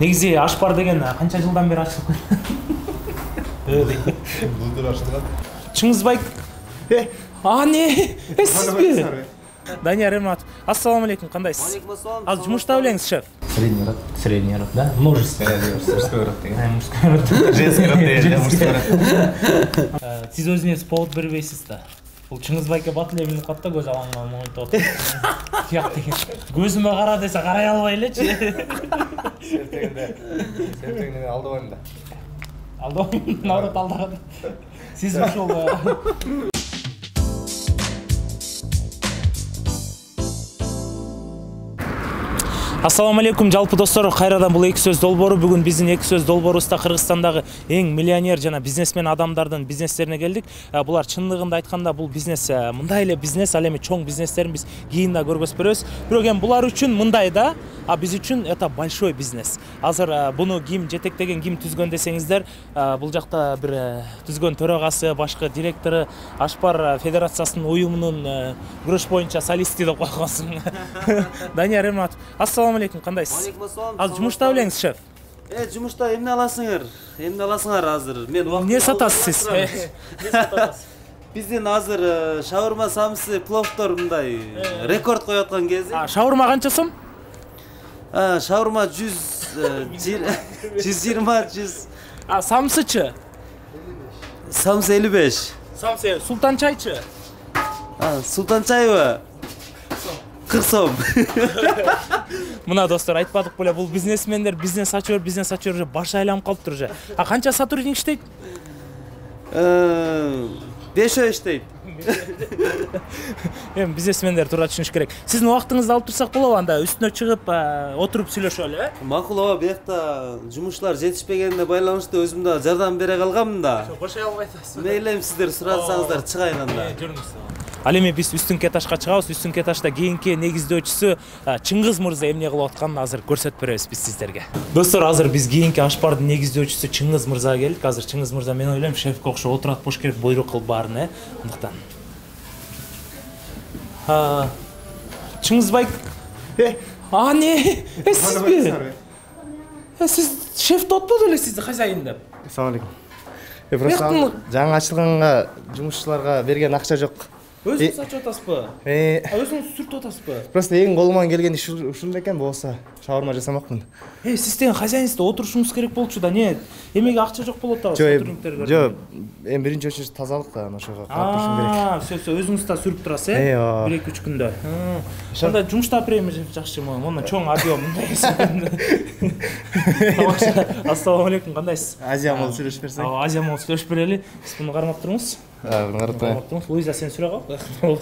Негизи Ашпар деген канча жылдан бери ачылып Булдур ашылган. Чыңгызбай. Не? Сизби? Данияр Эрматов. Ассаламу алейкум, кандайсыз? Алейкум ассалам. Азыр жумушта белеңиз, шеф? Средний род, да? Множество. Мужской род деген. Мужской род. Женский род деген, мужской род. Сиз өзүңүз повод бербейсиз да. Бул Чыңгызбайга батыл эмилип калды да, көз алаңга моңойтуп атат. Тияк деген. Көзүмө кара десе карай албай элечи. Сертегине алдабайм да. Алдабайм, наоборот алдаган. Сиз ошол Ассаламу алейкум, жалпы достор, кайрадан бул эки сөз долбоору. Бүгүн биздин эки сөз долбоорубузда Кыргызстандагы эң миллионер жана бизнесмен адамдардын бизнестерине келдик. Булар чындыгында айтканда бул бизнес мындай эле бизнес, ал эми чоң бизнестерин биз кийин да көргөзүп беребиз. Бирок эми булар үчүн мындай да, а биз үчүн это большой бизнес. Азыр буну ким жетектеген, ким түзгөн десеңиздер, бул жакта бир түзгөн төрагасы, башкы директору, Ашпар федерациясынын уюмунун күрөш боюнча солисти деп койгонсуң. Данияр Эрматов. Ассаламу алейкум, кандайсыз? Алейкум ассалам. Азыр жумушта белеңиз, шеф? Жумушта эмне аласыңар? Эмне аласыңар азыр? Мен эмне сатасыз сиз? Эмне сатасыз? Биздин азыр шаурма самсы пловтор мындай рекорд коюп аткан кези. Шаурма канча сом? Шаурма 120, 100. Самсычы? Самсы 55. Самсы Султан чайчы? Султан чайбы? 40 сом. Мына достор, айтпадык беле, бул бизнесмендер бизнес ачып уже баш айланып калыптыр уже. Канча сотрудник иштейт? 5 иштейт. Эми бизнесмендер туура түшүнүш керек. Сиздин убактыңызды алып турсак болобу, анда үстүнө чыгып, отуруп сүйлөшөлү, Макул ооба, биякта жумуштар жетишпегенине байланыштуу өзүм да жардам бере калганмын да. Бошой албай атасыз. Мейлем сиздер сурасаңыздар чыгайын анда. Жүрүңүз. Ал эми биз үстүнкү этажга чыгабыз. Үстүнкү этажда кийинки негиздөөчүсү Чыңгыз мырза эмне кылып атканын азыр көрсөтүп беребиз биз сиздерге. Достор, азыр биз кийинки Ашпардын негиздөөчүсү Чыңгыз мырзага келдик. Азыр Чыңгыз мырза, мен ойлойм, шефке окшоп отурат бош керек, буйрук кылып баарын, Андыктан. Чыңгызбай. Не? Сизби? Сиз шефти отподу эле, сизди хозяин деп. Ассаламу алейкум. Просто жаңы ачылганга жумушчуларга берген акча жок. Өзүңүз ачып атасызбы? Өзүңүз сүртүп атасызбы? Просто эң колуман келген иш ушул экен, болсо шаурма жасамакмын. Сиз деген хозяинство отурушуңуз керек болчу да, не? Эмеге акча жок болот да, сотрудниктерге? Жок, эми биринчи очередь тазалык да, ошого карап турушум керек. Все, өзүңүз да сүрүп турасыз, 1-2 күндө. Анда жумушта апарайм, жакшымы? Мына чоң объем мындай. Ассаламу алейкум, кандайсыз? Азия мол сүйлөшүп берсең. Азия мол сүйлөшүп берели. Сиз буну кармап туруңуз. Луиза, сен сүрө кал.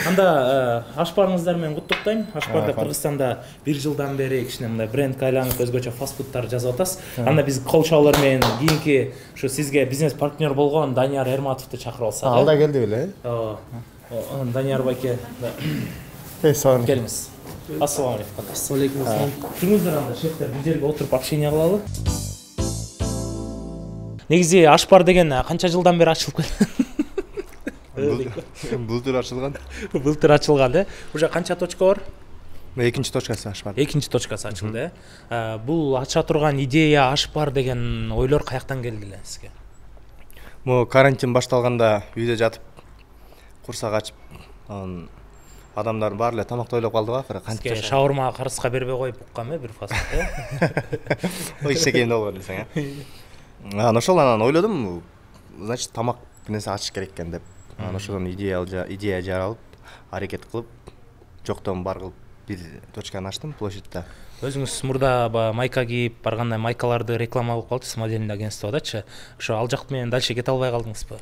Анда Ашпарыңыздар менен куттуктайм. Ашпарда Кыргызстанда 1 жылдан бери кичине мындай брендке айланып, өзгөчө фастфудтар жасап атасыз. Анда биз кол чабуулар менен кийинки ушу сизге бизнес партнер болгон Данияр Эрматовду чакырып алсак. Алда келди беле? Данияр байке. Салам. Келиңиз. Ассаламу алейкум. Алейкум ассалам. Жүрүңүздөр, анда шефтер бир жерге отуруп общение кылалы. Негизи Ашпар деген канча жылдан бери ачылып келди? Булдур ачылган. Былтыр ачылган, Уже канча точка бар? Экинчи точкасы Ашпар. Экинчи точкасы ачылды, Бул ача турган идея Ашпар деген ойлор каяктан келди эле сизге? Могу карантин башталганда үйдө жатып курсак ачып, адамдар баары эле тамакты ойлоп калды го, акыры кантип жашайм. Шаурма карызга бербей коюп уккан бир фастфуд, Кичинекейинде болгон десең, ошол анан ойлодум, значит тамак нерсе ачыш керек экен деп. Ошодон идея жаралып, аракет кылып, жоктон бар кылып бир точканы ачтым площадьда. Өзүңүз мурда майка кийип барганда майкаларды реклама кылып калдыңыз, модельный агентстводачы. Ошо ал жак менен дальше кете албай калдыңызбы?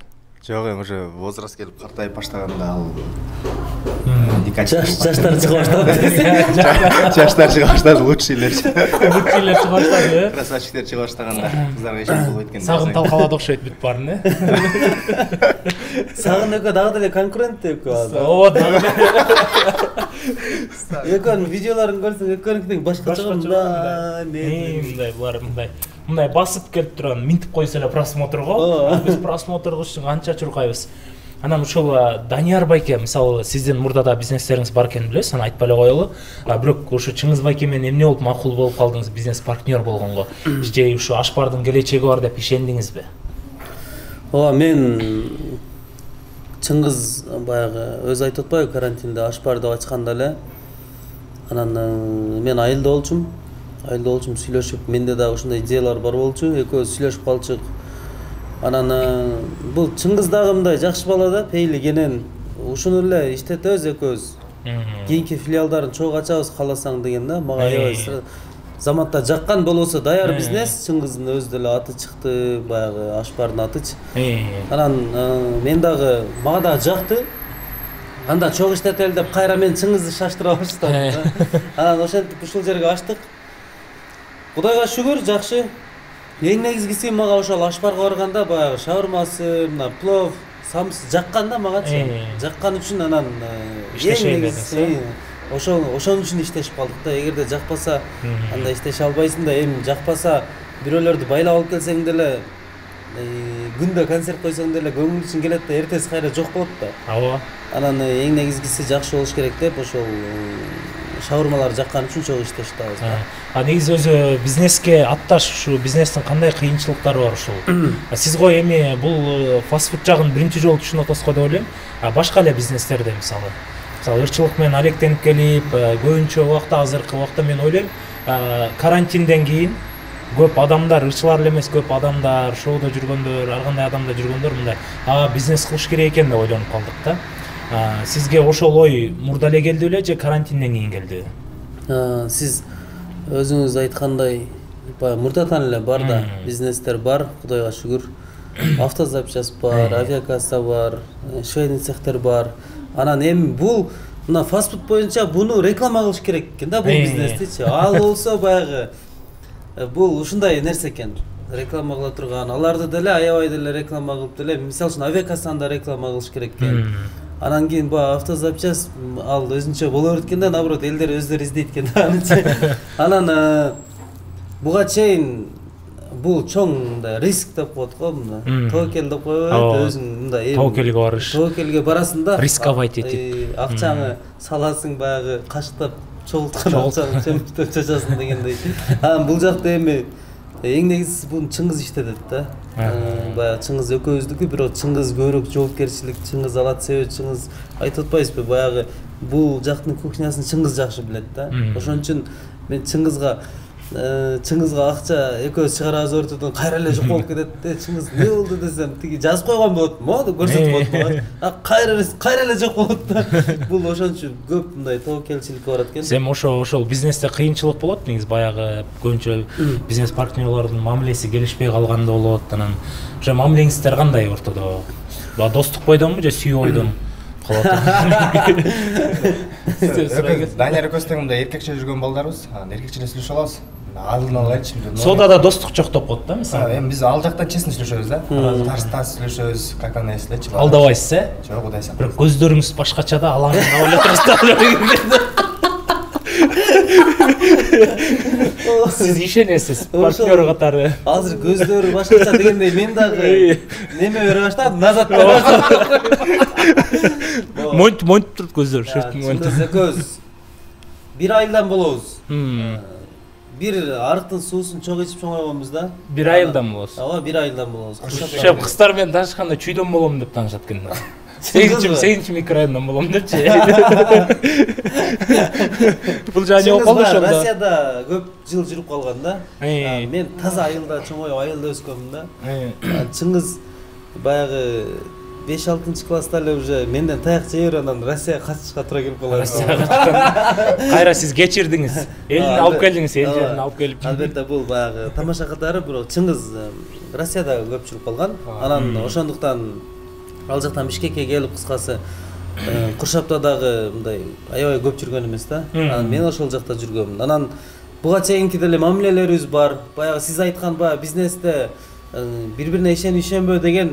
Жок, эми уже возраст келип картайып баштаганда ал жаштар чыга баштады. Жаштар чыга баштады, лучшийлер чыга баштады. Красавчиктер чыга баштаганда кыздарга эч болбойт экен. Сагын талкалады окшойт бүт баарын, Сагын экөө дагы деле конкурент экөө. Ооба, дагы. Экөөнүн видеолорун көрсөң, экөөнүкүнүн башкача мындай басып келип турган, минтип койсо эле просмотрго. Биз просмотр үчүн канча чуркайбыз. Анан ушул Данияр байке мисалы сиздин мурдада бизнестериңиз бар экенин билебиз, аны айтпай эле коелу. Бирок ушу Чыңгыз байке менен эмне болуп макул болуп калдыңыз, бизнес партнер болгонго? Же ушу ашпардын келечеги бар деп ишендиңизби? Ооба, мен Чыңгыз баягы өзү айтып атпайбы, карантинде ашпар деп ачканда эле. Анан мен айылда болчумун. Сүйлөшүп, менде дагы ушундай идеялар бар болчу. Экөөбүз сүйлөшүп калчук. Анан бул Чыңгыз дагы мындай жакшы бала да, пейили кенен. Ушуну эле иштетебиз экөөбүз. Кийинки филиалдарын чогуу ачабыз кааласаң деген да. Мага аябай заматта жаккан болсо даяр бизнес. Чыңгыздын өзү деле аты чыкты, баягы ашпардын атычы. Анан мен дагы мага дагы жакты. Анда чогуу иштетели деп кайра мен Чыңгызды шаштыра баштадым. Анан ошентип ушул жерге ачтык. Кудайга шүгүр, жакшы. Эң негизгиси мага ошол ашпарга барганда баягы шаурмасы, мына плов, самсы жаккан да магачы. Жаккан үчүн анан эң негизгиси ошон үчүн иштешип калдык да. Эгерде жакпаса, анда иштеше албайсың да. Эми жакпаса, бирөөлөрдү байлап алып келсең деле, күндө концерт койсоң деле көңүл үчүн келет да, эртеси кайра жок болот да. Ооба. Анан эң негизгиси жакшы болуш керек деп ошол шаурмалар жаккан үчүн чогуу иштешип атабыз да. Негизи өзү бизнеске атташ, ушу бизнестин кандай кыйынчылыктары бар ушул? Сиз го эми бул фастфуд жагын биринчи жолу түшүнүп атасыз го деп ойлойм. Башка эле бизнестерде мисалы ырчылык менен алектенип келип, көбүнчө убакта азыркы убакта мен ойлойм, карантинден кийин көп адамдар, ырчылар эле эмес, көп адамдар, шоуда жүргөндөр, ар кандай адамда жүргөндөр мындай, бизнес кылыш керек экен деп ойлонуп калдык да. Сизге ошол ой мурда эле келди беле же карантинден кийин келдиби? Сиз өзүңүз айткандай, мурдатан эле бар да, бизнестер бар, Кудайга шүгүр. Автозапчасть бар, авиакасса бар, швейный цехтер бар. Анан эми бул мына фастфуд боюнча буну реклама кылыш керек экен да, бул бизнестичи. Ал болсо баягы бул ушундай нерсе экен. Реклама кыла турган, аларды деле аябай деле реклама кылып деле, мисалы үчүн авиакассаны да реклама кылыш керек экен. Анан кийин баягы автозапчасть ал өзүнчө боло берет экен да, наоборот элдер өздөрү издейт экен да. Анан буга чейин бул чоң мындай риск деп коет го, мына тоокел деп коет, өзүң мындай тоокелге барыш. Тоокелге барасың да, рисковать этип, акчаңы саласың, баягы каштап чогулткан акчаны чөмүктөп чачасың дегендей. Анан бул жакта эми эң негизгиси буну Чыңгыз иштетет да. Баягы Чыңгыз экөөбүздүкү, бирок Чыңгыз көбүрөөк жоопкерчилик, Чыңгыз алат себеп, Чыңгыз айтып атпайбызбы, баягы бул жактын кухнясын Чыңгыз жакшы билет да. Ошон үчүн мен Чыңгызга акча экөөбүз чыгарабыз ортодон кайра эле жок болуп кетет де. Чыңгыз эмне болду десем, тиги жазып койгон болот, моду көрсөтүп коет мага. Кайра эле жок болот да. Бул ошон үчүн көп мындай тоокелчиликке барат экен. Сен ошол бизнесте кыйынчылык болот, негизи баягы көбүнчө бизнес партнерлордун мамилеси келишпей калганда болот. Анан ошо мамилеңиздер кандай ортодо? Достук бойдонбу же сүйүү бойдон? Данияр экөөбүз тең мындай эркекче жүргөн балдарбыз. Эркекче эле сүйлөшө алабыз. Алдын ала айтчы. Содада достук жок деп коет да, мисалы. Эми биз ал жактан честно сүйлөшөбүз да. Тарстан сүйлөшөбүз, как она эслечи. Алдабайсыз, Жок, Кудай сактасын. Бирок көздөрүңүз башкача да, алаңдап эле турасыздар. Сиз ишенесиз, партнер катары. Азыр көздөрү башкача дегендей мен дагы неме бере баштадым, назат бере баштадым. Монтип турат көздөр, шырт монтип. Чыңгыз экөөбүз 1 айылдан болобуз. Бир арыктын суусун чок ичип чоңойгонбуз да. 1 айылдан болосуз. Ооба, 1 айылдан болобуз. Шеп кыздар менен таанышканда чүйдөн болом деп таанышат экен. Сегинчи микрорайондан болом депчи. Бул жана болуп калды ошондо. Россияда көп жыл жүрүп калган да. Мен таза айылда чоңоюп, айылда өскөнмүн да. Чыңгыз баягы 5-6 класста эле уже менден таяк жеп, анан Россияга качышка туура келип калган. Кайра сиз кечирдиңиз. Элин алып келдиңиз, эл жерин алып келип. Албетте бул баягы тамаша катары, бирок Чыңгыз Россияда көп жүрүп калган. Анан ошондуктан ал жактан Бишкекке келип, кыскасы Куршапта дагы мындай аябай көп жүргөн эмес да. Анан мен ошол жакта жүргөмүн. Анан буга чейинки деле мамилелерибиз бар. Баягы сиз айткан бизнесте бири-бирине ишенбөө деген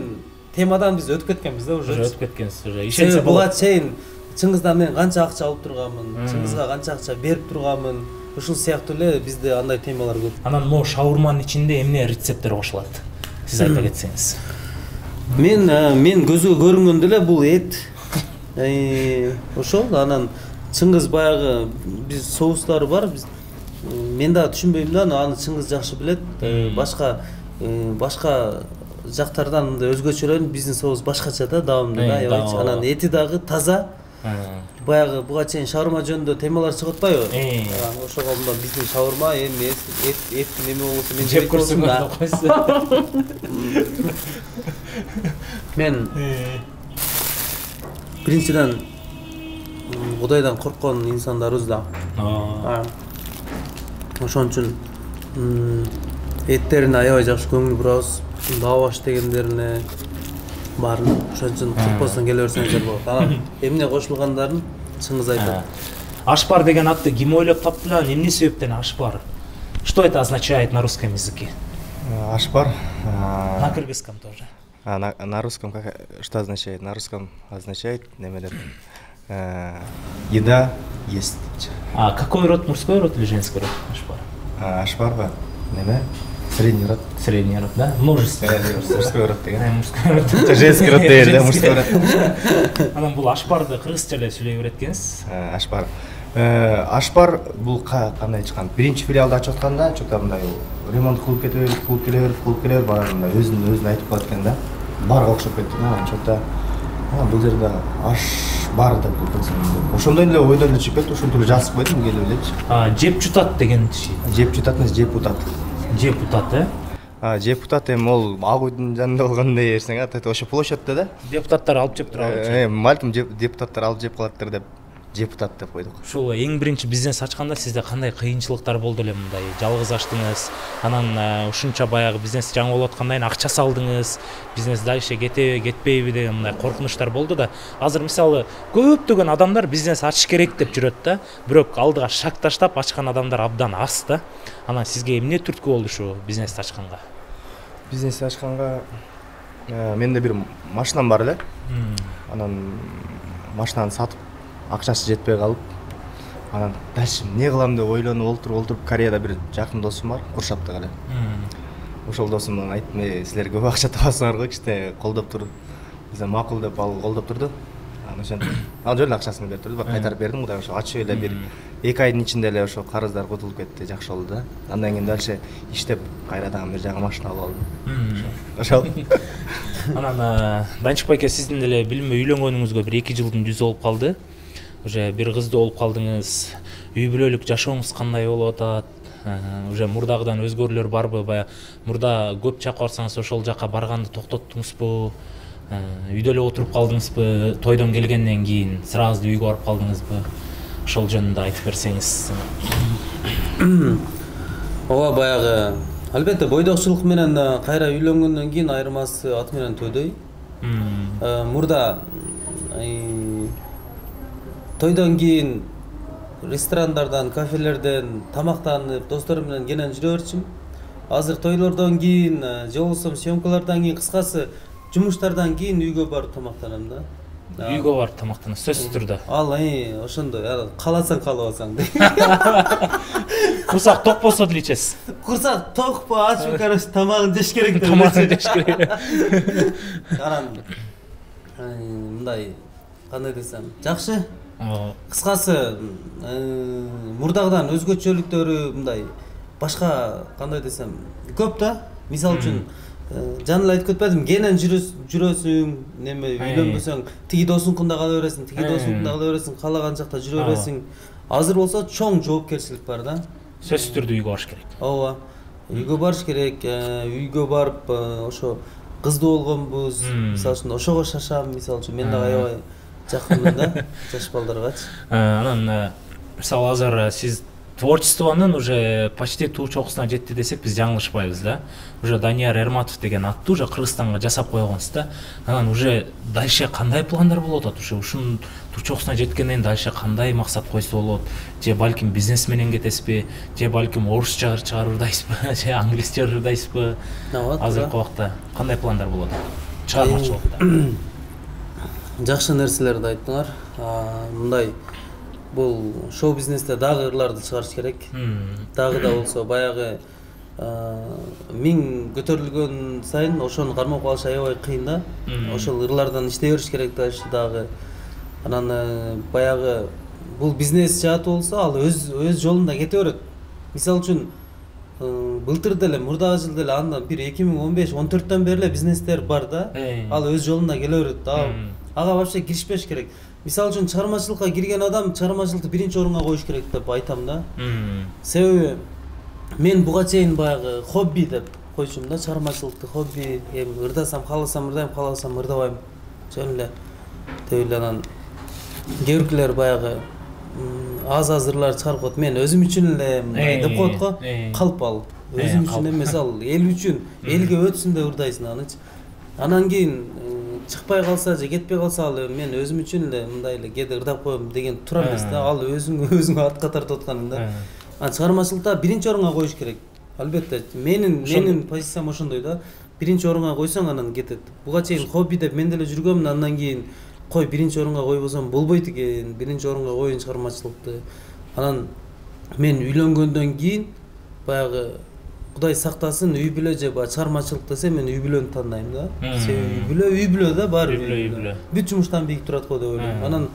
темадан биз өтүп кеткенбиз да, уже өтүп кеткенсиз, уже ишенсе болот. Буга чейин Чыңгыздан мен канча акча алып турганмын, Чыңгызга канча акча берип турганмын, ушул сыяктуу эле бизде андай темалар көп. Анан могу шаурманын ичинде эмне рецепттер кошулат? Сиз айта кетсеңиз. Мен көзгө көрүнгөндө эле бул эт. Ошол анан Чыңгыз баягы биз соустары бар. Мен да түшүнбөйм да, аны Чыңгыз жакшы билет. Башка жактардан мындай өзгөчөлөнүп биздин соус башкача да, даамдуу да, аябай. Анан эти дагы таза. Баягы буга чейин шаурма жөнүндө темалар чыгып атпайбы? Ошого мындан биздин шаурма эми эттин эме болсо мен жеп көрсөм да. Мен биринчиден Кудайдан корккон инсандарбыз да. Ошон үчүн эттерине аябай жакшы көңүл бурабыз. Лаваш дегендерине баарын ошон үчүн коркпостон келе берсеңиздер болот. Анан эмне кошулгандарын Чыңгыз айтат. Ашпар деген атты ким ойлоп таптылар? Эмне себептен ашпар? Что это означает на русском языке? Ашпар. На кыргызском тоже. На русском что означает? На русском означает немелер. Еда есть. А какой род? Мужской род или женский род? Ашпар. Ашпар ба? Неме? Средний род. Средний род, да? Множество. Мужской род деген. Мужской род. Женский род değil, да, мужской род. Анан бул ашпарды кыргызча эле сүйлөй берет экенсиз. Ашпар. Ашпар бул кандай чыккан? Биринчи филиалды ачып атканда, чокта мындай ремонт кылып келе берип, барында өзүн айтып калат экен да. Барга окшоп кетти да, чокта. Бул жерде аш бар деп билсем. Ошондой эле ойдон чыгып кетти, ошентип эле жазып койдум, келип элечи. Жеп жутат деген чи. Жеп жутат эмес, жеп утат. Жеп утат, жеп утат эми ол ак үйдүн жанында болгондой берсең, ошо площадьта да. Депутаттар алып жеп турат. Мальтым депутаттар алып жеп калаттыр деп депутат деп койдук. Ушул эң биринчи бизнес ачканда сизде кандай кыйынчылыктар болду эле мындай? Жалгыз ачтыңыз, анан ушунча баягы бизнес жаңы болуп аткандан кийин акча салдыңыз, бизнес дальше кетеби, кетпейби деген мындай коркунучтар болду да. Азыр мисалы көптөгөн адамдар бизнес ачыш керек деп жүрөт да, бирок алдыга шаг таштап ачкан адамдар абдан аз да. Анан сизге эмне түрткү болду ушу бизнес ачканга? Бизнес ачканга менде бир машинам бар эле. Анан машинаны сатып акчасы жетпей калып, анан дальше эмне кылам деп ойлонуп олтуруп Кореяда бир жакын досум бар, Куршапта эле. Ошол досумдан айттым, силер көп акча табасыңарбы, кичине колдоп тур. Биз макул деп ал колдоп турду. Анан ошентип ал жөн акчасын берип турду, кайтарып бердим. Кудай ошо ачып эле бир 2 айдын ичинде эле ошо карыздар кутулуп кетти, жакшы болду да. Андан кийин дальше иштеп кайрадан бир жаңы машина алып алдым. Ошол. Анан Данчик байке, сиздин деле билинбей үйлөнгөнүңүзгө бир 2 жылдын жүзү болуп калды. Уже бир кыздуу болуп калдыңыз. Үй бүлөлүк жашооңуз кандай болуп атат? Уже мурдагыдан өзгөрүүлөр барбы? Бая мурда көп жакка барсаңыз ошол жакка барганды токтоттуңузбу? Үйдө эле отуруп калдыңызбы? Тойдон келгенден кийин сразу үйгө барып калдыңызбы? Ошол жөнүндө айтып берсеңиз. Ооба, баягы албетте бойдокчулук менен кайра үйлөнгөндөн кийин айырмасы аты менен төдөй. Мурда тойдон кийин ресторандардан, кафелерден тамактанып, досторум менен кенен жүрө берчүмүн. Азыр тойлордон кийин, же болбосо съемкалардан кийин, кыскасы жумуштардан кийин үйгө барып тамактанам да. Үйгө барып тамактанасыз, сөзсүз түрдө. Ал ошондой, кааласаң каалабасаң да. Курсак ток болсо деле ичесиз. Курсак токпу, ачпы, короче, тамагын жеш керек деп. Тамагын жеш керек. Анан мындай кандай десем, жакшы. Кыскасы мурдагыдан өзгөчөлүктөрү мындай башка кандай десем көп да. Мисалы үчүн жаңы эле айтып кетпедимби, кенен жүрөсүң, неме үйлөнбөсөң, тиги досуңкунда кала бересиң, тиги досуңкунда кала бересиң, каалаган жакта жүрө бересиң. Азыр болсо чоң жоопкерчилик бар да. Сөзсүз түрдө үйгө барыш керек. Ооба. Үйгө барыш керек, үйгө барып ошо кыздуу болгонбуз, мисалы үчүн ошого шашам, мисалы үчүн мен дагы аябай жакынмын да, жаш балдарга. Анан мисалы азыр сиз творчествонун уже почти туу чокусуна жетти десек биз жаңылышпайбыз да. Уже Данияр Эрматов деген атты уже Кыргызстанга жасап койгонсуз да. Анан уже дальше кандай пландар болуп атат? Ушун туу чокусуна жеткенден дальше кандай максат койсо болот? Же балким бизнес менен кетесизби? Же балким орусча чыгарырдайсызбы? Же англисче чыгарырдайсызбы? Азыркы убакта кандай пландар болот? Чыгармачылыкта. Жакшы нерселерди айттыңар. Мындай бул шоу бизнесте дагы ырларды чыгарыш керек. Дагы да болсо баягы миң көтөрүлгөн сайын ошону кармап калыш аябай кыйын да. Ошол ырлардан иштей бериш керек дагы. Анан баягы бул бизнес жааты болсо ал өз жолунда кете берет. Мисалы үчүн былтыр деле мурдагы жыл деле андан бир 2015-14төн бери эле бизнестер бар да. Ал өз жолунда келе берет. Ага вообще киришпеш керек. Мисалы үчүн чыгармачылыкка кирген адам чыгармачылыкты биринчи орунга коюш керек деп айтам да. Себеби мен буга чейин баягы хобби деп койчумун да, чыгармачылыкты хобби, ырдасам кааласам ырдайм, кааласам ырдабайм. Жөн эле деп эле анан кээ баягы аз ырлар чыгарып коет. Мен өзүм үчүн эле мындай деп коет го, калп ал. Өзүм үчүн эмес, ал эл үчүн, элге өтсүн деп ырдайсың анычы. Анан кийин чыкпай калса же кетпей калса ал мен өзүм үчүн эле мындай эле кээде ырдап коем деген туура эмес да. Ал өзүңө атка тартып атканың да. Чыгармачылыкта биринчи орунга коюш керек. Албетте менин позициям ошондой да. Биринчи орунга койсоң анан кетет. Буга чейин хобби деп мен деле жүргөм, андан кийин кой биринчи орунга койбосом болбойт экен. Биринчи орунга коюн чыгармачылыкты. Анан мен үйлөнгөндөн кийин баягы Кудай сактасын, үй бүлө же чыгармачылык десе мен үй бүлөнү тандайм да. Себеби үй бүлө да бар. Бүт жумуштан бийик турат го деп ойлойм. Анан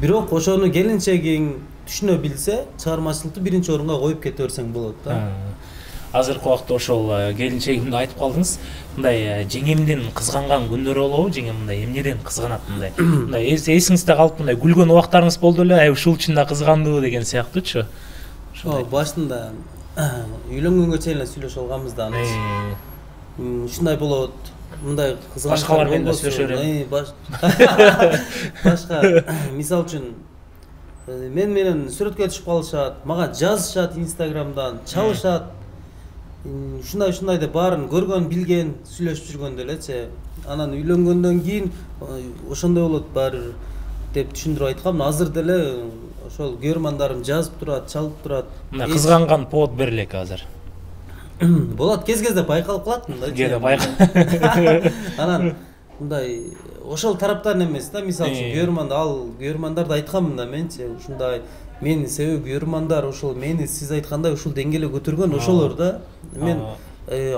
бирок ошону келинчегиң түшүнө билсе, чыгармачылыкты биринчи орунга коюп кете берсең болот да. Азыркы убакта ошол келинчегимди айтып калдыңыз. Мындай жеңемдин кызганган күндөрү болобу? Жеңем мындай эмнеден кызганат мындай? Мындай эсиңизде калып мындай күлгөн убактарыңыз болду эле, ушул үчүн да кызгандыбы деген сыяктуучу. Башында үйлөнгөнгө чейин эле сүйлөшүп алганбыз да анысы. Ушундай болот. Мындай кызганычтар башкалар менен да сүйлөшө берем. Башка мисалы үчүн мен менен сүрөткө түшүп калышат, мага жазышат Инстаграмдан, чалышат. Ушундай деп баарын көргөн, билген, сүйлөшүп жүргөндө элечи. Анан үйлөнгөндөн кийин ошондой болот баары деп түшүндүрүп айткам. Азыр деле ошол көрмандарым жазып турат, чалып турат. Мына кызганган повод берилек азыр. Болот, кез-кезде байкалып калат мындай. Кээде байкал. Анан мындай ошол тараптан эмес да, мисалы үчүн көрмандарды айткам да менчи. Ушундай мени себеби көрмандар ошол мени сиз айткандай ушул деңгээлге көтөргөн ошолор да. Мен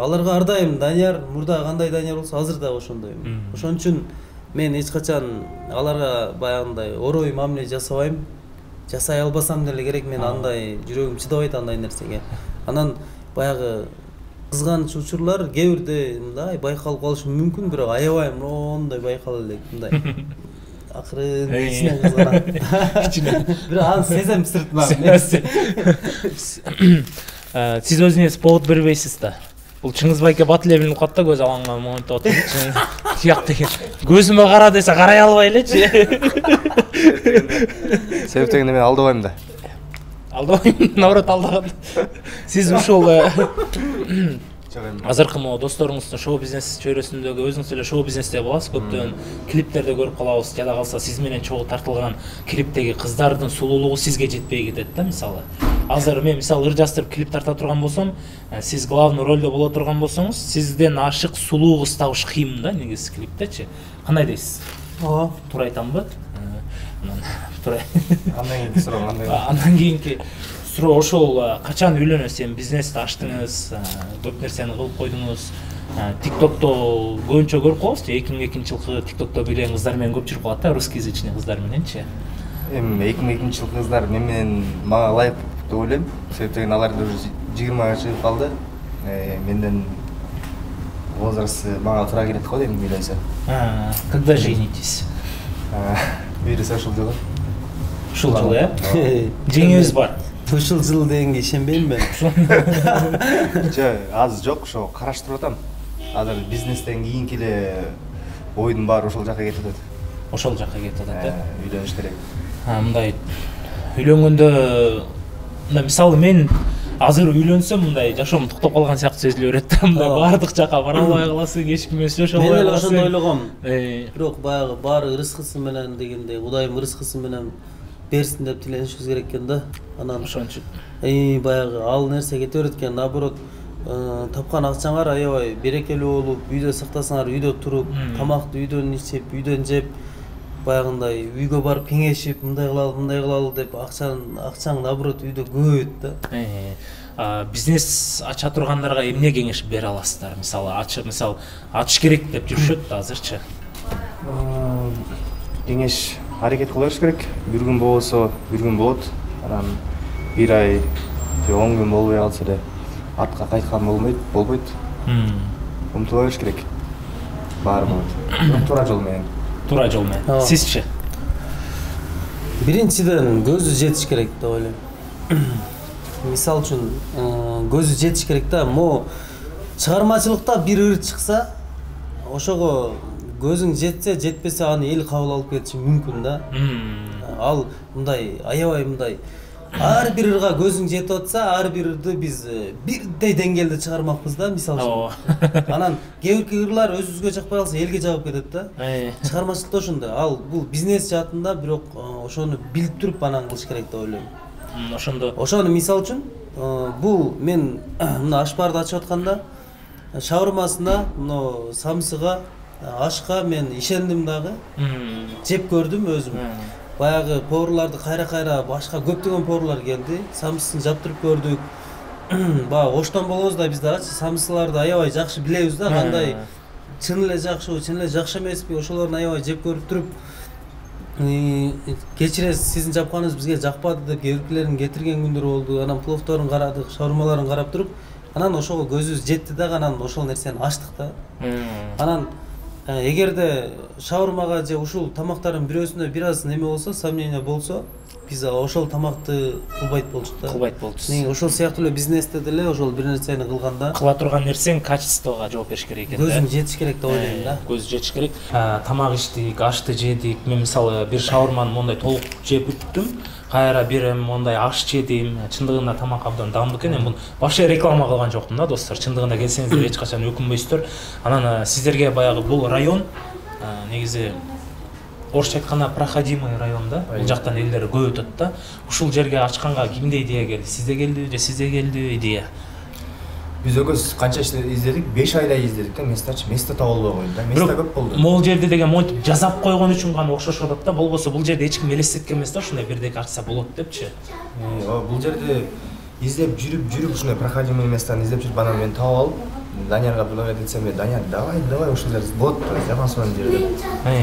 аларга ардайым. Данияр мурда кандай Данияр болсо азыр да ошондойм. Ошон үчүн мен эч качан аларга баягындай орой мамиле жасабайм. Жасай албасам деле керек, мен андай жүрөгүм чыдабайт андай нерсеге. Анан баягы кызганыч учурлар кээ бирде мындай байкалып калышы мүмкүн, бирок аябайм ондой байкала элек мындай. Акырын кичине кызганат. Кичине. Бирок аны сезем сыртынан. Сиз өзүңүз повод бербейсиз да. Бул Чыңгыз байке бат эле билинип калат да, көз алаңга моментте отуруп. Тияк деген. Көзүмө кара десе карай албай элечи. Себептен мен алдабайм да. Алдабайм, наоборот алдаган. Сиз ушул азыркы досторуңуздун шоу бизнес чөйрөсүндөгү өзүңүз эле шоу бизнесте боласыз, көптөн клиптерде көрүп калабыз. Жада калса сиз менен чогуу тартылган клиптеги кыздардын сулуулугу сизге жетпей кетет да, мисалы. Азыр мен мисалы ыр жастырып клип тарта турган болсом, сиз главный ролдо боло турган болсоңуз, сизден ашык сулуу кыз табыш кыйын да, негизи клиптечи. Кандай дейсиз? Ооба, туура айтамбы? Туура. Андан кийинки суроо ошол качан үйлөнөсүз? Эми бизнести ачтыңыз, көп нерсени кылып койдуңуз. TikTok'то көбүнчө көрүп калабыз, 2002 жылкы TikTok'то бийлеген кыздар менен көп жүрүп калат да, русскоязычный кыздар мененчи. Эми 2002 жылкы кыздар мен менен мага ылайык деп ойлойм. Себептен алар да уже 20га чыгып калды. Менден возрасты мага туура келет го дейм үйлөнсө. Когда женитесь? Буйруса ушул жылы. Ушул жылы, жеңиңиз бар. Ушул жыл дегенге ишенбейм мен. Аз жок, ошо караштырып атам. Азыр бизнестен кийинки эле ойдун баары ошол жака кетип атат. Ошол жака кетип атат, э? Үйлөнүш керек. Мындай үйлөнгөндө мисалы мен азыр үйлөнсөм мындай жашоом токтоп калган сыяктуу сезиле берет да. Мындай баардык жака бара албай каласың, эч ким менен сүйлөшө албай каласың. Мен эле ошондой ойлогом. Бирок баягы баары ырыскысы менен дегендей, Кудайым ырыскысы менен берсин деп тиленишибиз керек экен да. Анан ошончу баягы ал нерсе кете берет экен. Наоборот, тапкан акчаңар аябай берекелүү болуп, үйдө сактасаңар, үйдө туруп, тамакты үйдөн ичип, үйдөн жеп, баягындай үйгө барып кеңешип, мындай кылалы деп акчаң наоборот үйдө көбөйөт да. бизнес ача тургандарга эмне кеңеш бере аласыздар? Мисалы ачыш керек деп жүрүшөт азырчы. Кеңеш аракет кыла бериш керек. Бир күн болсо бир күн болот. Анан бир ай же 10 күн болбой калса да артка кайткан болбойт. Умтула бериш керек. Баары болот. Туура жол менен. Туура жол менен. Сизчи? Биринчиден көзү жетиш керек деп ойлойм. Мисал үчүн көзү жетиш керек да. Мо чыгармачылыкта бир ыр чыкса, ошого көзүң жетсе, жетпесе аны эл кабыл алып кетиши мүмкүн да. Ал мындай аябай мындай ар бир ырга көзүң жетип атса, ар бир ырды биз бирдей деңгээлде чыгармакпыз да, мисал үчүн. Анан кээ бир ырлар өзүбүзгө жакпай калса элге жагып кетет да. Чыгармачылыкта ошондой. Ал бул бизнес жаатында бирок ошону билип туруп анан кылыш керек деп ойлойм. Ошону мисал үчүн бул мен мына ашбарды ачып атканда шаурмасына, мына самсыга, ашка мен ишендим дагы. Жеп көрдүм өзүм. Баягы поварларды кайра башка көптөгөн поварлар келди. Самсысын жаптырып көрдүк. Баягы оштон болобуз да биз дагы самсыларды аябай жакшы билебиз да, кандай чын эле жакшыбы, чын эле жакшы эмеспи, ошолорду аябай жеп көрүп туруп кечиресиз, сиздин жапканыңыз бизге жакпады деп кээ-биркилерин кетирген күндөр болду. Анан пловторун карадык, шаурмаларын карап туруп, анан ошого көзүбүз жетти дагы, анан ошол нерсени ачтык да. Анан эгерде шаурмага же ушул тамактардын бирөөсүнө бир аз неме болсо, сомнение болсо, биз ошол тамакты кылбайт болчук да. Кылбайт болчусуз. Ошол сыяктуу эле бизнесте деле ошол бир нерсени кылганда кыла турган нерсең качествого жооп бериш керек экен да. Көзүң жетиш керек деп ойлойм да. Көз жетиш керек. Тамак иштик, ашты жедик. Мен мисалы бир шаурманы мондай толук жеп бүттүм. Кайра бир мондай аш жедим. Чындыгында тамак абдан даамдуу экен. Мен вообще реклама кылган жоктум да, достор. Чындыгында келсеңиздер эч качан өкүнбөйсүздөр. Анан сиздерге баягы бул район негизи орусча айтканда проходимый район да. Бул жактан элдер көп өтөт да. Ушул жерге ачканга кимде идея келди? Сизде келдиби же сизде келдиби идея? Биз экөөбүз канча издедик? 5 айдай издедик да, место таап албай койду да. Место көп болду. Могул жерде деген монтип жазап койгон үчүн гана окшошуп атат да. Болбосо бул жерде эч ким элестеткен эмес да, ушундай бирдеке ачса болот депчи. Бул жерде издеп жүрүп ушундай проходимый местаны издеп жүрүп анан мен таап алып, Даниярга предлагать этсем, Данияр, давай ушул жер болот, жамансыман жер деп.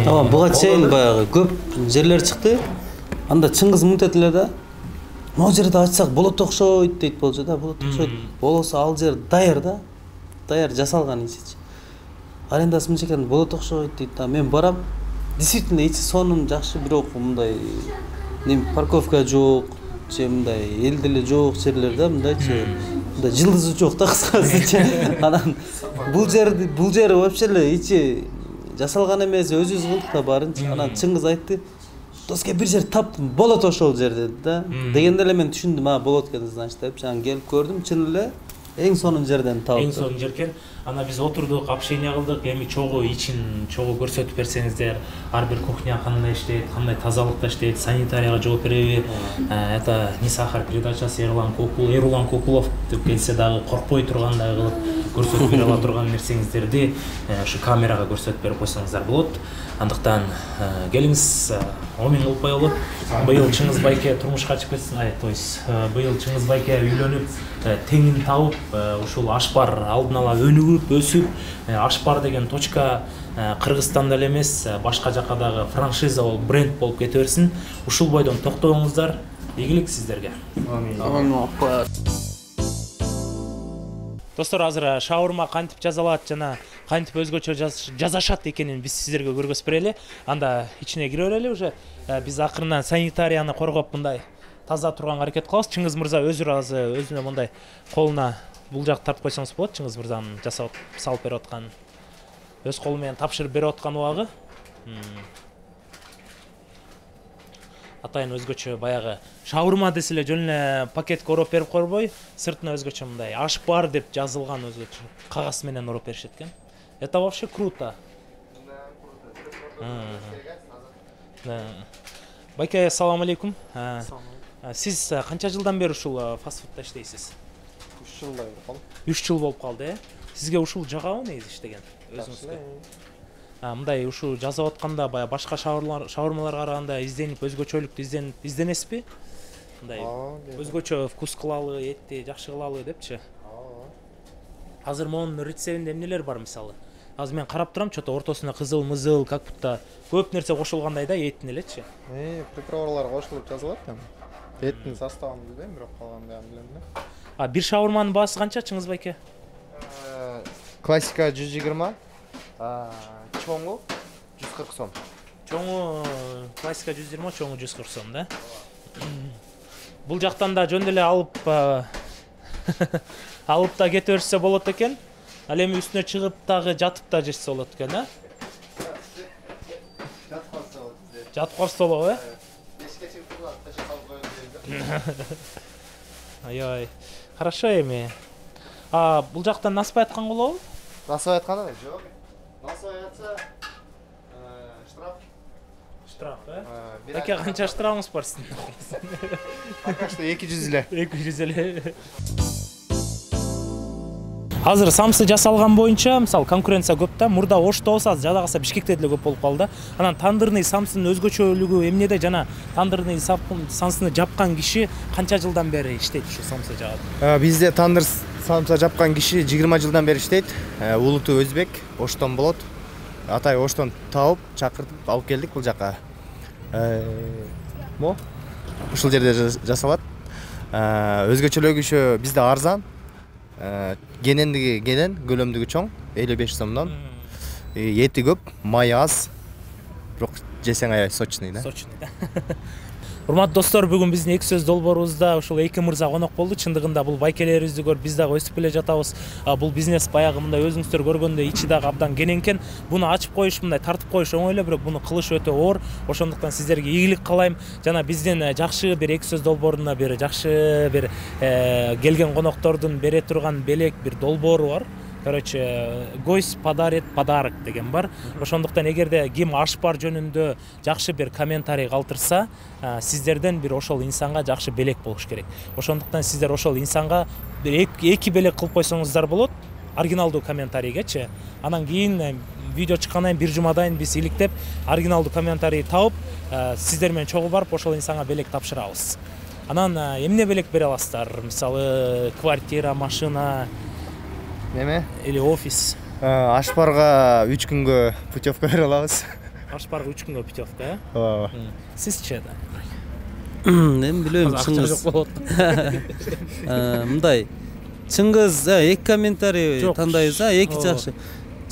Tamam, буга чейин баягы көп жерлер чыкты. Анда Чыңгыз мынтет эле да. Могу жерде ачсак болот окшойт дейт болчу да, болот окшойт. Болосо ал жер даяр да. Даяр жасалган ичичи. Арендасы мынча экен, болот окшойт дейт да. Мен барам. Действительно ичи сонун жакшы, бирок мындай парковка жок, же мындай эл деле жок жерлер да, мындайчы. Мындай жылдызы жок да кыскасы. Анан бул жер вообще эле ичи жасалган эмес, өзүбүз кылдык да баарын. Анан Чыңгыз айтты, доске бир жер таптым, болот ошол жер деди да. Дегенде эле мен түшүндүм, болот экен значит деп. Анан келип көрдүм, чын эле эң сонун жерден таптым. Эң сонун жер экен. Ана биз отурдук, общение кылдык. Эми чогуу ичин, чогуу көрсөтүп берсеңиздер, ар бир кухня кандай иштейт, кандай тазалыкта иштейт, санитарияга жооп береби? Это не сахар передачасы Эрлан Кокулов деп келсе дагы коркпой тургандай кылып көрсөтүп бере ала турган нерсеңиздерди ушу камерага көрсөтүп берип койсоңуздар болот. Андыктан келиңиз, Омин Улпайұлы быйыл Чыңгыз байке турмушка чыгып кетсин, то есть быйыл Чыңгыз байке үйлөнүп, теңин табып, ушул Ашбар алдын ала өнүгүп, өсүп, Ашбар деген точка Кыргызстанда эле эмес, башка жакка дагы франшиза болуп, бренд болуп кете берсин. Ушул бойдон токтоңуздар. Ийгилик сиздерге. Амин. Достор, азыр шаурма кантип жасалат жана кантип өзгөчө жасашат экенин биз сиздерге көргөзүп берели. Анда ичине кире берели уже. Биз акырынан санитарияны коргоп мындай таза турганга аракет кылабыз. Чыңгыз мырза өзүнө мындай колуна бул жак тартып койсоңуз болот. Чыңгыз мырзанын жасап салып берип аткан, өз колу менен тапшырып берип аткан убагы. Атайын өзгөчө баягы шаурма десе эле жөн эле пакетке ороп берип койбой, сыртына өзгөчө мындай Ашбар деп жазылган өзгөчө кагаз менен ороп беришет экен. Это вообще круто. Байке, ассаламу алейкум. Сиз канча жылдан бери ушул фастфудта иштейсиз? 3 жылдай болуп калды. 3 жыл болуп калды, Сизге ушул жагабы негизи иштеген өзүңүзгө? Мындай ушул жазып атканда баягы башка шаурмаларга караганда изденип, өзгөчөлүктү изденесизби? мындай Ооба. өзгөчө вкус кылалы, этти жакшы кылалы депчи. Азыр монун рецебинде эмнелер бар мисалы? Азыр мен карап турам, чото ортосуна кызыл, мызыл, как будто көп нерсе кошулгандай да эттин элечи. Приправалар кошулуп жазылат эми. Эттин составын билбейм, бирок калганда билем да. Бир шаурманын баасы канча, Чыңгыз байке? Классика 120, чоңу 140 сом. Чоңу классика 120, чоңу 140 сом да. Бул жактан да жөн эле алып алып да кете берсе болот экен. Ал эми үстүнө чыгып дагы жатып да жесе болот экен, а? Жатып калса болот, э? Эшикке чыгып турат, ташып алып коёюн дейм. Ай, хорошо эми. Бул жактан насыбай аткан болобу? Насыбай атканы жок. Насыбай атса штраф. Штраф, э? Байке канча штрафыңыз бар сиздин? Пока что 200 эле. 200 эле. Азыр самсы жасалган боюнча, мисалы конкуренция көп да. Мурда Ошто болсо, жада калса Бишкекте деле көп болуп калды. Анан тандырный самсынын өзгөчөлүгү эмнеде жана тандырный самсыны жапкан киши канча жылдан бери иштейт ушу самсы жаат? Бизде тандыр самса жапкан киши 20 жылдан бери иштейт. Улуту өзбек, Оштон болот. Атай Оштон тауып, чакыртып алып келдик бул жака. Ушул жерде жасалат. Өзгөчөлүгү ошо бизде арзан. Генендиги генен, көлөмдүгү чоң, 55 сомдон. Эти көп, май аз. Бирок жесең аябай сочный да. Сочный да. Урматтуу достор, бүгүн биздин эки сөз долбоорубузда ушул эки мырза конок болду. Чындыгында бул байкелерибизди көрүп биз дагы өсүп келе жатабыз. Бул бизнес баягы мындай өзүңүздөр көргөндөй ичи дагы абдан кененкен. Буну ачып коюш, мындай тартып коюш оңой эле, бирок буну кылыш өтө оор. Ошондуктан сиздерге ийгилик каалайм. Жана биздин жакшы бир эки сөз долбооруна бир жакшы бир келген коноктордун бере турган белек бир долбоору бар. Короче, гость подарит подарок деген бар. Ошондуктан эгерде ким ашпар жөнүндө жакшы бир комментарий калтырса, сиздерден бир ошол инсанга жакшы белек болуш керек. Ошондуктан сиздер ошол инсанга бир эки белек кылып койсоңуздар болот, оригиналдуу комментарийгечи. Анан кийин видео чыккандан кийин бир жумадан биз иликтеп, оригиналдуу комментарий тауып, сиздер менен чогуу барып ошол инсанга белек тапшырабыз. Анан эмне белек бере аласыздар? Мисалы, квартира, машина, Неме? или офис. Ашпарга 3 күнгө путевка бере алабыз. Ашпарга 3 күнгө путевка, э? Ооба. Сизчи да? Эми билбейм, Чыңгыз. Мындай. Чыңгыз, эки комментарий тандайбыз, эки жакшы.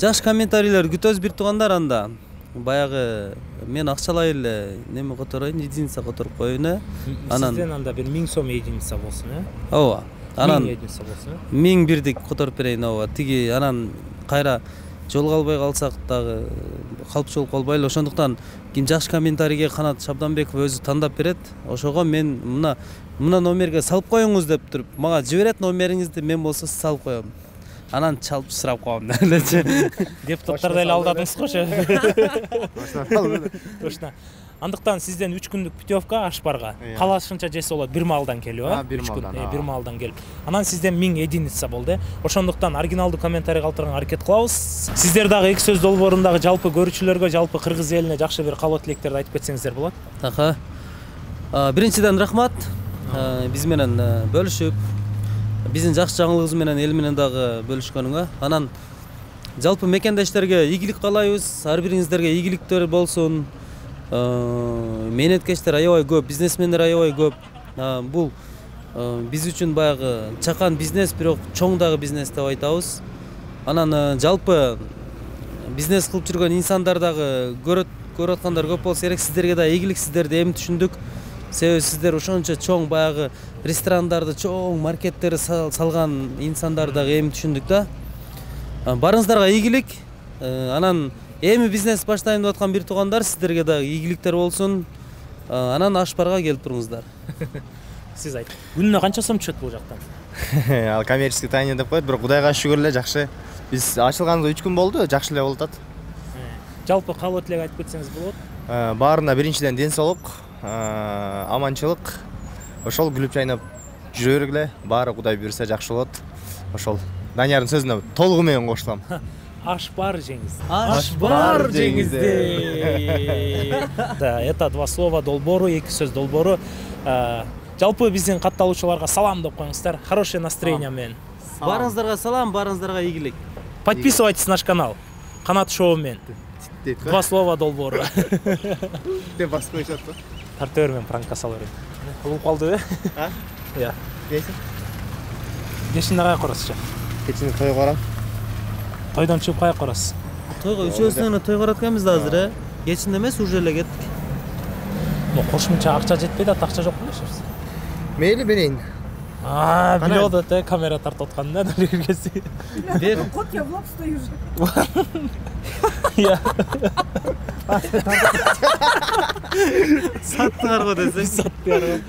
Жакшы комментарийлер күтөбүз бир туугандар анда. Баягы мен акчалай эле неме котороюн, единица которуп коеюн, э? Сизден анда бир 1000 сом единица болсун, э? Ооба. Анан 1000 единица болсун, э? 1000 бирдик которуп берейин, ооба. Тиги анан кайра жолго албай калсак дагы калпчулук болбойлу. Ошондуктан ким жакшы комментарийге Канат Шабданбеков өзү тандап берет. Ошого мен мына номерге салып коюңуз деп туруп, мага жиберет номериңизди, мен болсо салып коем. Анан чалып сурап коем делечи. Депутаттарды эле алдадыңыз го ше. Точно. Андыктан сизден 3 күндүк путевка Ашпарга. Калашынча жесе болот, бир маалдан келип, а? Бир маалдан келип. Анан сизден 1000 единица болду. Ошондуктан оригиналдуу комментарий калтырганга аракет кылабыз. Сиздер дагы эки сөз долбоорундагы жалпы көрүүчүлөргө, жалпы кыргыз элине жакшы бир каалоо тилектерди айтып кетсеңиздер болот. Така. Биринчиден рахмат. Биз менен бөлүшүп, биздин жакшы жаңылыгыбыз менен эл менен дагы бөлүшкөнүңө. Анан жалпы мекендештерге ийгилик каалайбыз. Ар бириңиздерге ийгиликтер болсун. Мээнеткечтер аябай көп, бизнесмендер аябай көп. Бул биз үчүн баягы чакан бизнес, бирок чоң дагы бизнес деп айтабыз. Анан жалпы бизнес кылып жүргөн инсандар дагы көрүп аткандар көп болсо керек. Сиздерге да ийгилик, сиздерди эми түшүндүк. Себеби сиздер ошончо чоң баягы ресторандарды, чоң маркеттерди салган инсандар дагы эми түшүндүк да. Барыңыздарга ийгилик. Анан эми бизнес баштайм деп аткан бир туугандар, сиздерге дагы ийгиликтер болсун. Анан Ашпарга келип туруңуздар. Сиз айт. Күнүнө канча сом түшөт бул жактан? Ал коммерческий тайна деп коет, бирок Кудайга шүгүр эле жакшы. Биз ачылганга 3 күн болду, жакшы эле болуп атат. Жалпы каалоо тилек айтып кетсеңиз болот. Баарына биринчиден ден соолук, аманчылык. Ошол күлүп жайнап жүрө бергиле. Баары Кудай буйруса жакшы болот. Ошол Даниярдын сөзүнө толугу менен коштум. Ашпар жеңиз. Ашпар жеңизди. Да, это два слова долбоору, эки сөз долбоору. Жалпы биздин катталуучуларга салам деп коюңуздар. Хорошее настроение менен. Барыңыздарга салам, барыңыздарга ийгилик. Подписывайтесь на наш канал. Канат шоу менен. Два слова долбоору. Деп басып коюшат го. Тарта бермен, пранкка сала берем. Болуп калдыбы? А? Иә. Дейсиң? Кечинде каяка барасызчы? Кечинде тойго барам. Тойдон чыгып каяка барасыз? Тойго үчөөбүз менен тойго баратканбыз да азыр, э? Кечинде эмес, уже эле кеттик. Кошумча акча жетпейт, ат акча жок белесиз. Мейли берейин. Билип атат, камера тартып атканда киргesi. Бер. Кот я в лоб стою уже. Иә. Саттыңар го десең. Саттыңар.